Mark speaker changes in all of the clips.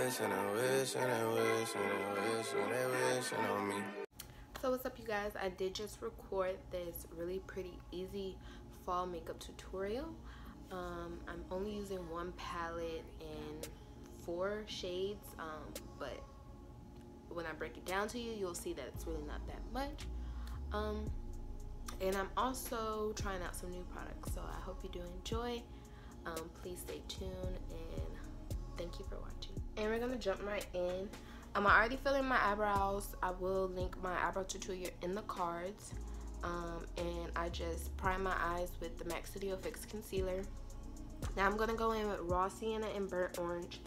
Speaker 1: wish and they wish and they wish and they wish and they wishing on me.
Speaker 2: So what's up, you guys? I did just record this really pretty easy fall makeup tutorial. I'm only using one palette and 4 shades, but when I break it down to you, you'll see that it's really not that much. And I'm also trying out some new products, so I hope you do enjoy. Please stay tuned, and thank you for watching. And we're gonna jump right in. I already filled in my eyebrows. I will link my eyebrow tutorial in the cards. And I just prime my eyes with the MAC Studio Fix Concealer. Now I'm gonna go in with Raw Sienna and Burnt Orange,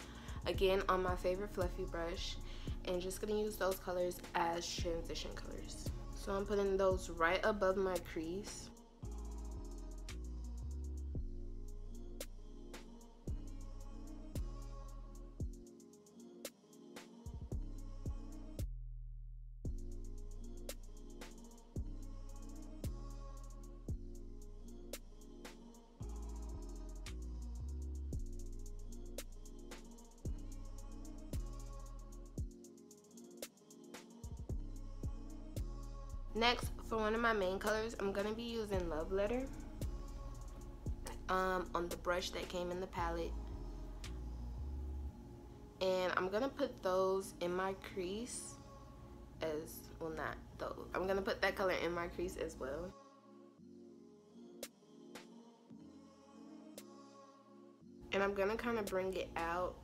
Speaker 2: again on my favorite fluffy brush, and just gonna use those colors as transition colors. So I'm putting those right above my crease. Next, for one of my main colors, I'm going to be using Love Letter on the brush that came in the palette. And I'm going to put those in my crease as, well, not those. I'm going to put that color in my crease as well. And I'm going to kind of bring it out.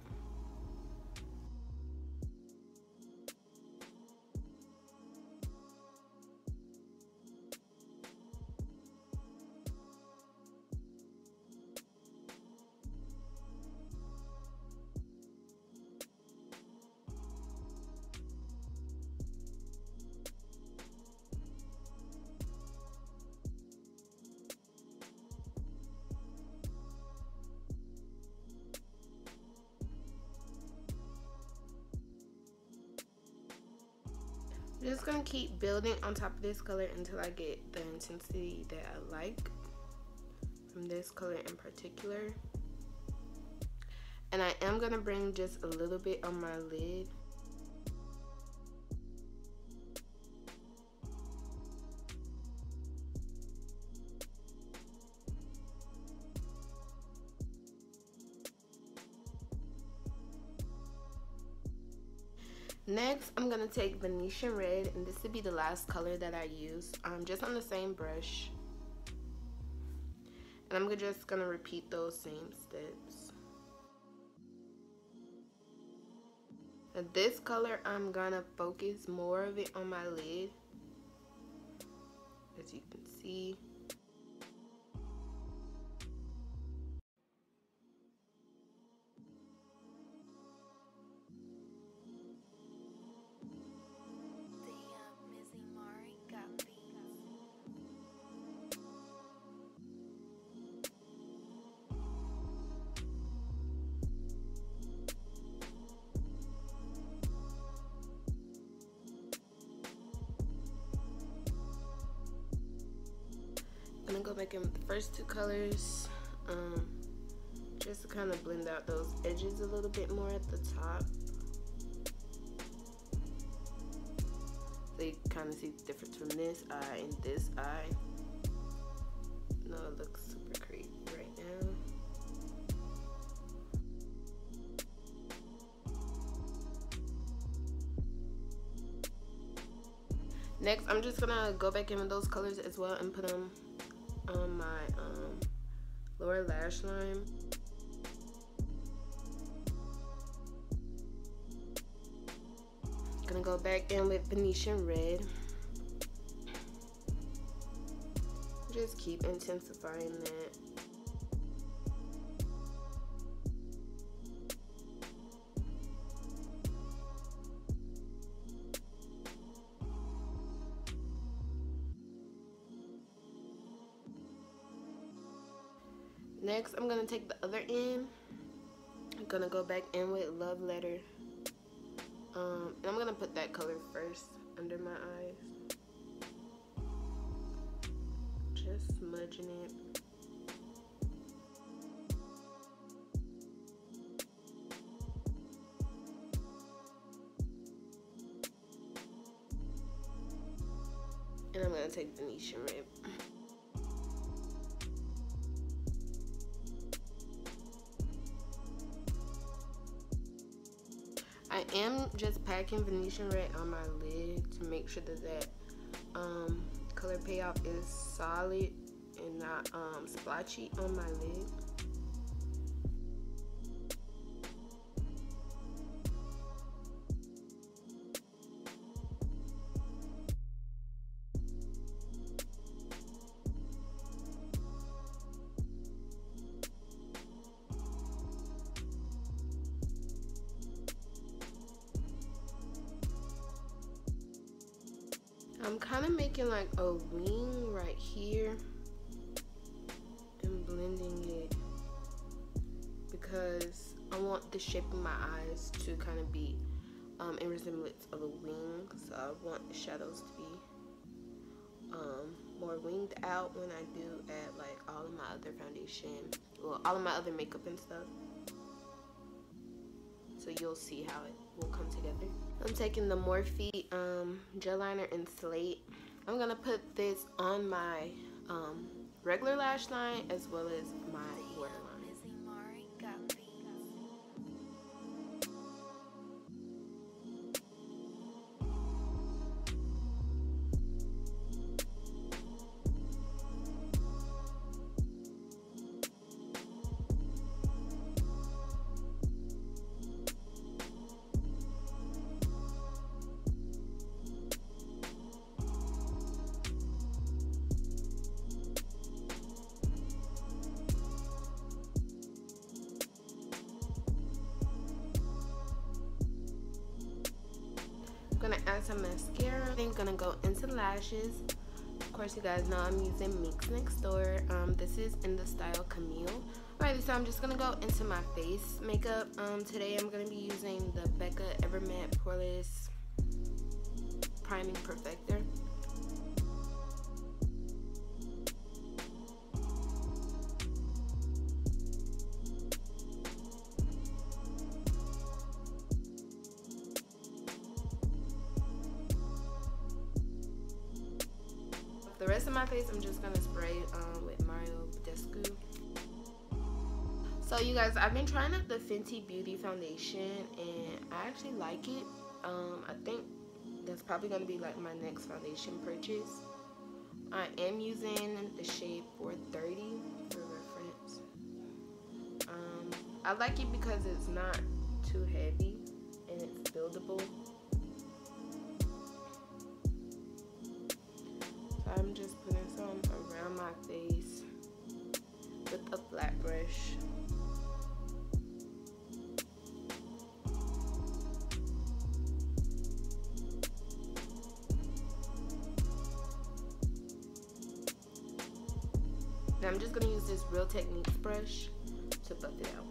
Speaker 2: I'm just gonna keep building on top of this color until I get the intensity that I like from this color in particular. And I am gonna bring just a little bit on my lid. Next, I'm going to take Venetian Red, and this would be the last color that I use, just on the same brush. And I'm just going to repeat those same steps. And this color, I'm going to focus more of it on my lid, as you can see. I'm gonna go back in with the first 2 colors, just to kind of blend out those edges a little bit more at the top. So you kind of see the difference from this eye and this eye. No, it looks super creepy right now. Next, I'm just gonna go back in with those colors as well and put them on my lower lash line. Gonna go back in with Venetian Red. Just keep intensifying that. Next, I'm going to take the other end. I'm going to go back in with Love Letter. And I'm going to put that color first under my eyes. Just smudging it. And I'm gonna take Venetian Red. I am just packing Venetian Red on my lid to make sure that color payoff is solid and not splotchy on my lid. I'm kind of making like a wing right here and blending it because I want the shape of my eyes to kind of be in resemblance of a wing. So I want the shadows to be more winged out when I do add like all of my other foundation, well, all of my other makeup and stuff. So you'll see how it will come together. I'm taking the Morphe gel liner in Slate. I'm gonna put this on my regular lash line as well as my waterline. I'm gonna add some mascara. I'm gonna go into lashes. Of course, you guys know I'm using Mix Next Door. This is in the style Camille. Alright, so I'm just gonna go into my face makeup. Today I'm gonna be using the Becca Evermatte Poreless Priming Perfector. The rest of my face, I'm just gonna spray with Budescu. So you guys, I've been trying out the Fenty Beauty foundation and I actually like it. I think that's probably gonna be like my next foundation purchase. I am using the shade 430 for reference. I like it because it's not too heavy and it's buildable. I'm just putting some around my face with a flat brush. Now I'm just going to use this Real Techniques brush to buff it out.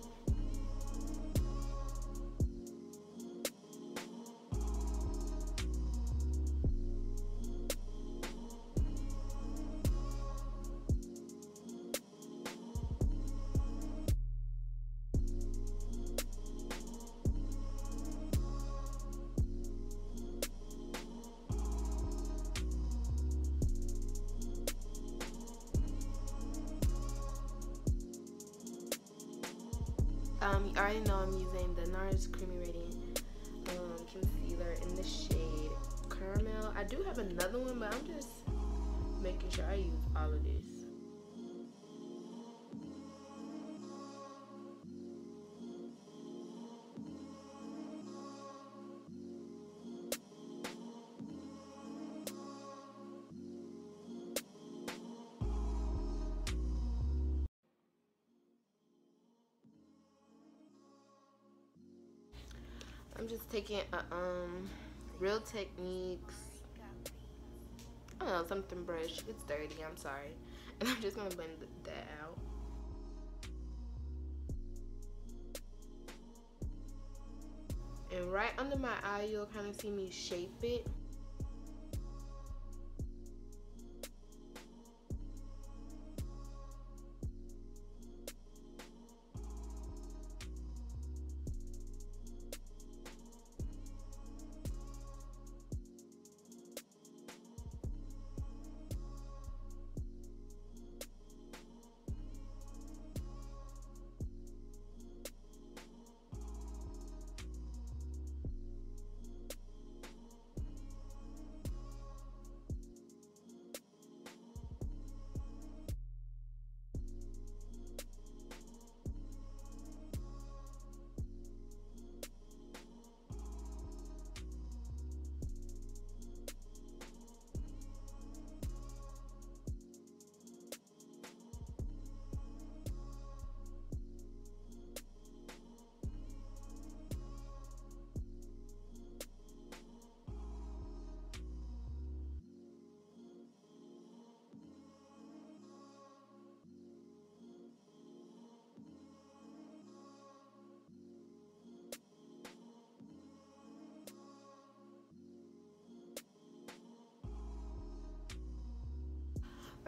Speaker 2: You already know I'm using the NARS Creamy Radiant concealer in the shade Caramel. I do have another one, but I'm just making sure I use all of this. I'm just taking a Real Techniques, I don't know, something brush. It's dirty, I'm sorry. And I'm just gonna blend that out. And right under my eye, you'll kind of see me shape it.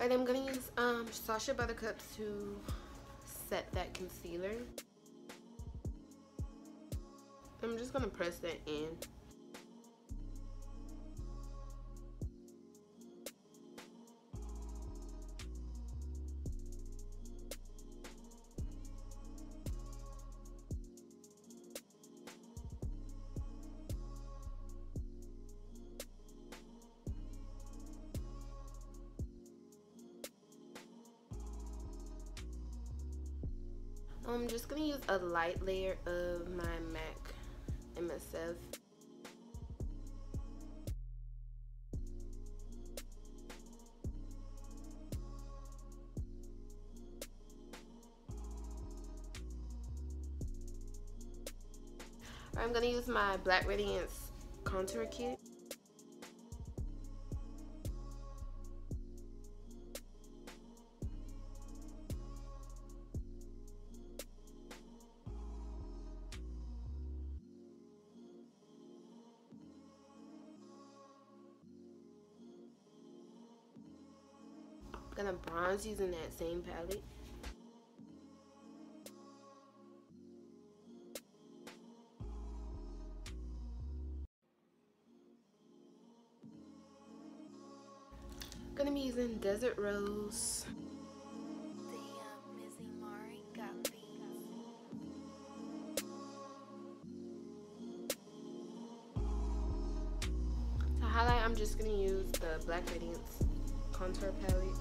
Speaker 2: Alright, I'm gonna use Sacha Buttercup to set that concealer. I'm just gonna press that in. I'm just gonna use a light layer of my MAC MSF. I'm gonna use my Black Radiance contour kit. I'm gonna bronze using that same palette. Gonna be using Desert Rose. To highlight, I'm just gonna use the Black Radiance contour palette.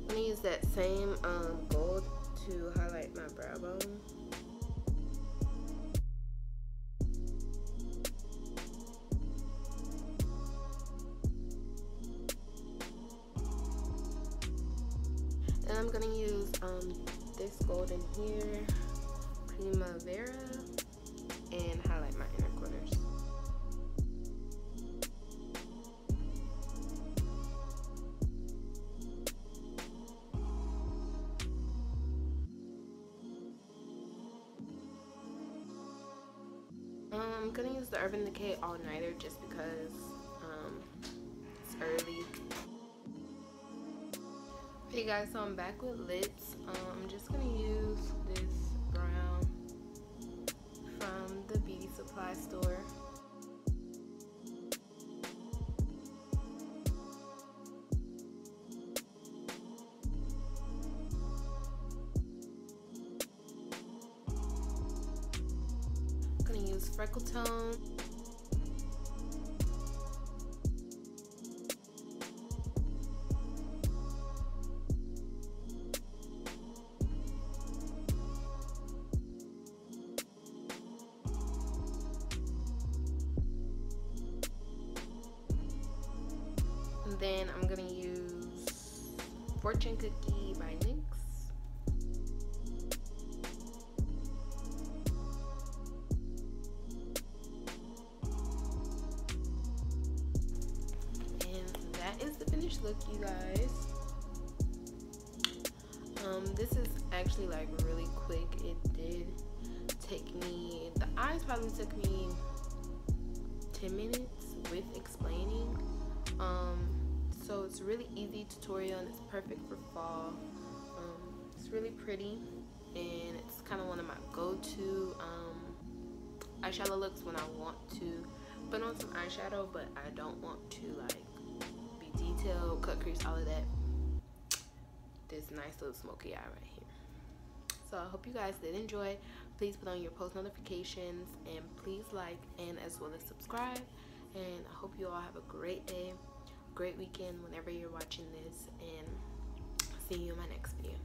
Speaker 2: I'm gonna use that same gold to highlight my brow bone. And I'm gonna use this gold in here, Primavera, and highlight my inner corners. I'm gonna use the Urban Decay All Nighter just because it's early. Hey guys, so I'm back with lips. I'm just gonna use this brown from the beauty supply store. Use Freckle tone. And then I'm gonna use Fortune Cookie by NYX. Is the finished look, you guys. This is actually like really quick. It did take me, the eyes probably took me 10 minutes with explaining. So it's really easy tutorial and it's perfect for fall. It's really pretty and it's kind of one of my go-to eyeshadow looks when I want to put on some eyeshadow, but I don't want to like detail, cut crease, all of that. This nice little smoky eye right here. So I hope you guys did enjoy. Please put on your post notifications and please like and as well as subscribe. And I hope you all have a great day, great weekend whenever you're watching this, and see you in my next video.